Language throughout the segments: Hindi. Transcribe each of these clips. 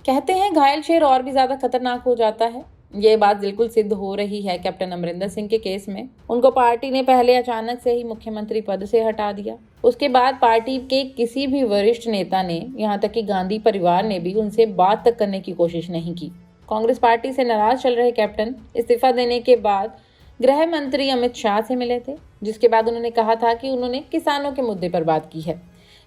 कहते हैं घायल शेर और भी ज्यादा खतरनाक हो जाता है। ये बात बिल्कुल सिद्ध हो रही है कैप्टन अमरिंदर सिंह के केस में। उनको पार्टी ने पहले अचानक से ही मुख्यमंत्री पद से हटा दिया। उसके बाद पार्टी के किसी भी वरिष्ठ नेता ने, यहाँ तक कि गांधी परिवार ने भी उनसे बात तक करने की कोशिश नहीं की। कांग्रेस पार्टी से नाराज चल रहे कैप्टन इस्तीफा देने के बाद गृह मंत्री अमित शाह से मिले थे, जिसके बाद उन्होंने कहा था कि उन्होंने किसानों के मुद्दे पर बात की है।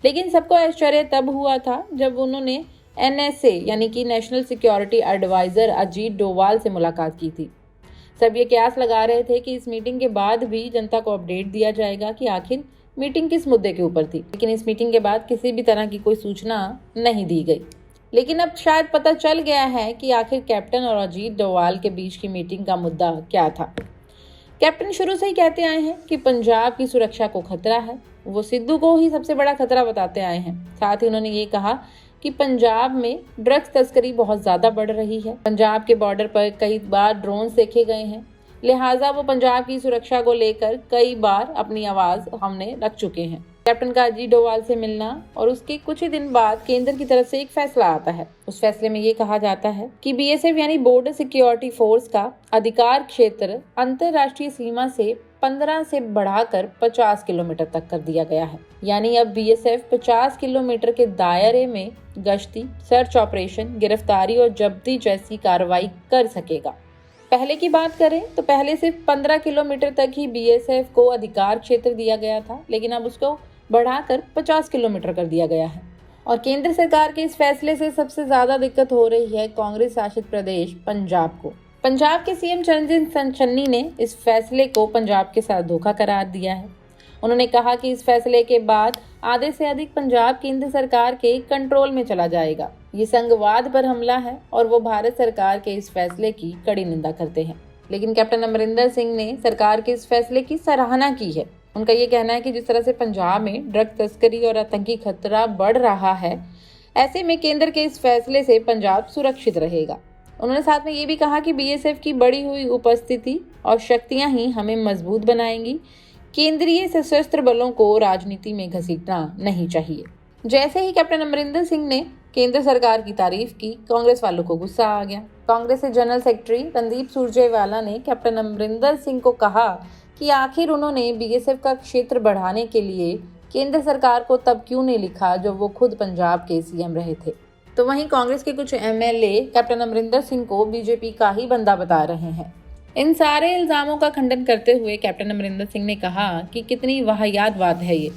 लेकिन सबको आश्चर्य तब हुआ था जब उन्होंने NSA यानी कि national security advisor Ajit Doval से मुलाकात की थी। सब ये कयास लगा रहे थे कि इस मीटिंग के बाद भी जनता को अपडेट दिया जाएगा कि आखिर मीटिंग किस मुद्दे के ऊपर थी, लेकिन इस मीटिंग के बाद किसी भी तरह की कोई सूचना नहीं दी गई। लेकिन अब शायद पता चल गया है कि आखिर कैप्टन और अजीत डोवाल के बीच की मीटिंग का मुद्दा क्या था। कैप्टन शुरू से ही कहते आए हैं कि पंजाब की सुरक्षा को खतरा है। वो सिद्धू को ही सबसे बड़ा खतरा बताते आए हैं। साथ ही उन्होंने ये कहा कि पंजाब में ड्रग्स तस्करी बहुत ज्यादा बढ़ रही है। पंजाब के बॉर्डर पर कई बार ड्रोन देखे गए हैं, लिहाजा वो पंजाब की सुरक्षा को लेकर कई बार अपनी आवाज हमने रख चुके हैं। कैप्टन का अजीत डोवाल से मिलना और उसके कुछ ही दिन बाद केंद्र की तरफ से एक फैसला आता है। उस फैसले में ये कहा जाता है कि BSF यानी बॉर्डर सिक्योरिटी फोर्स का अधिकार क्षेत्र अंतर्राष्ट्रीय सीमा से 15 से बढ़ाकर 50 किलोमीटर तक कर दिया गया है। यानी अब BSF 50 किलोमीटर के दायरे में गश्ती, सर्च ऑपरेशन, गिरफ्तारी और जब्ती जैसी कार्रवाई कर सकेगा। पहले की बात करें तो पहले सिर्फ 15 किलोमीटर तक ही BSF को अधिकार क्षेत्र दिया गया था, लेकिन अब उसको बढ़ाकर 50 किलोमीटर कर दिया गया है। और केंद्र सरकार के इस फैसले से सबसे ज्यादा दिक्कत हो रही है कांग्रेस शासित प्रदेश पंजाब को। पंजाब के CM चरणजीत सिंह चन्नी ने इस फैसले को पंजाब के साथ धोखा करार दिया है। उन्होंने कहा कि इस फैसले के बाद आधे से अधिक पंजाब केंद्र सरकार के कंट्रोल में चला जाएगा। ये संघवाद पर हमला है और वो भारत सरकार के इस फैसले की कड़ी निंदा करते हैं। लेकिन कैप्टन अमरिंदर सिंह ने सरकार के इस फैसले की सराहना की है। उनका ये कहना है कि जिस तरह से पंजाब में ड्रग तस्करी और आतंकी खतरा बढ़ रहा है, ऐसे में केंद्र के इस फैसले से पंजाब सुरक्षित रहेगा। उन्होंने साथ में ये भी कहा कि BSF की बढ़ी हुई उपस्थिति और शक्तियां ही हमें मजबूत बनाएंगी। केंद्रीय सशस्त्र बलों को राजनीति में घसीटना नहीं चाहिए। जैसे ही कैप्टन अमरिंदर सिंह ने केंद्र सरकार की तारीफ की, कांग्रेस वालों को गुस्सा आ गया। कांग्रेस के जनरल सेक्रेटरी रणदीप सुरजेवाला ने कैप्टन अमरिंदर सिंह को कहा कि आखिर उन्होंने BSF का क्षेत्र बढ़ाने के लिए केंद्र सरकार को तब क्यों नहीं लिखा जब वो खुद पंजाब के CM रहे थे। तो वहीं कांग्रेस के कुछ MLA कैप्टन अमरिंदर सिंह को BJP का ही बंदा बता रहे हैं। इन सारे इल्जामों का खंडन करते हुए कैप्टन अमरिंदर सिंह ने कहा कि कितनी वाहियात बात है ये।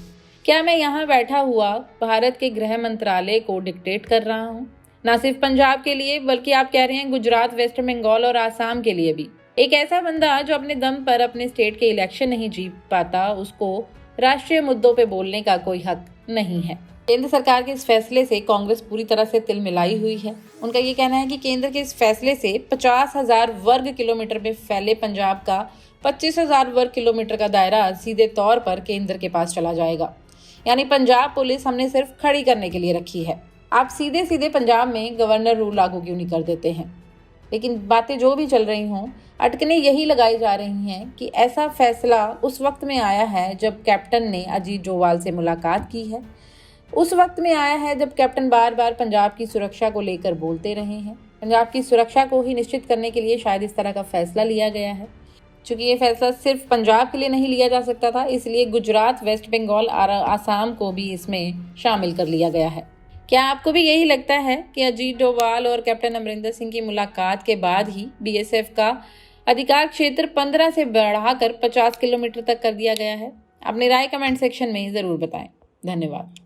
क्या मैं यहाँ बैठा हुआ भारत के गृह मंत्रालय को डिक्टेट कर रहा हूँ? न सिर्फ पंजाब के लिए बल्कि आप कह रहे हैं गुजरात, वेस्ट बंगाल और आसाम के लिए भी। एक ऐसा बंदा जो अपने दम पर अपने स्टेट के इलेक्शन नहीं जीत पाता, उसको राष्ट्रीय मुद्दों पे बोलने का कोई हक नहीं है। केंद्र सरकार के इस फैसले से कांग्रेस पूरी तरह से तिलमिलाई हुई है। उनका ये कहना है कि केंद्र के इस फैसले से 50,000 वर्ग किलोमीटर में फैले पंजाब का 25,000 वर्ग किलोमीटर का दायरा सीधे तौर पर केंद्र के पास चला जाएगा। यानी पंजाब पुलिस हमने सिर्फ खड़ी करने के लिए रखी है। आप सीधे सीधे पंजाब में गवर्नर रूल लागू क्यों नहीं कर देते हैं? लेकिन बातें जो भी चल रही हों, अटकनें यही लगाई जा रही हैं कि ऐसा फैसला उस वक्त में आया है जब कैप्टन ने अजीत डोवाल से मुलाकात की है। उस वक्त में आया है जब कैप्टन बार बार पंजाब की सुरक्षा को लेकर बोलते रहे हैं। पंजाब की सुरक्षा को ही निश्चित करने के लिए शायद इस तरह का फैसला लिया गया है। चूंकि ये फैसला सिर्फ पंजाब के लिए नहीं लिया जा सकता था, इसलिए गुजरात, वेस्ट बंगाल और आसाम को भी इसमें शामिल कर लिया गया है। क्या आपको भी यही लगता है कि अजीत डोवाल और कैप्टन अमरिंदर सिंह की मुलाकात के बाद ही BSF का अधिकार क्षेत्र 15 से बढ़ाकर 50 किलोमीटर तक कर दिया गया है? अपनी राय कमेंट सेक्शन में जरूर बताएं। धन्यवाद।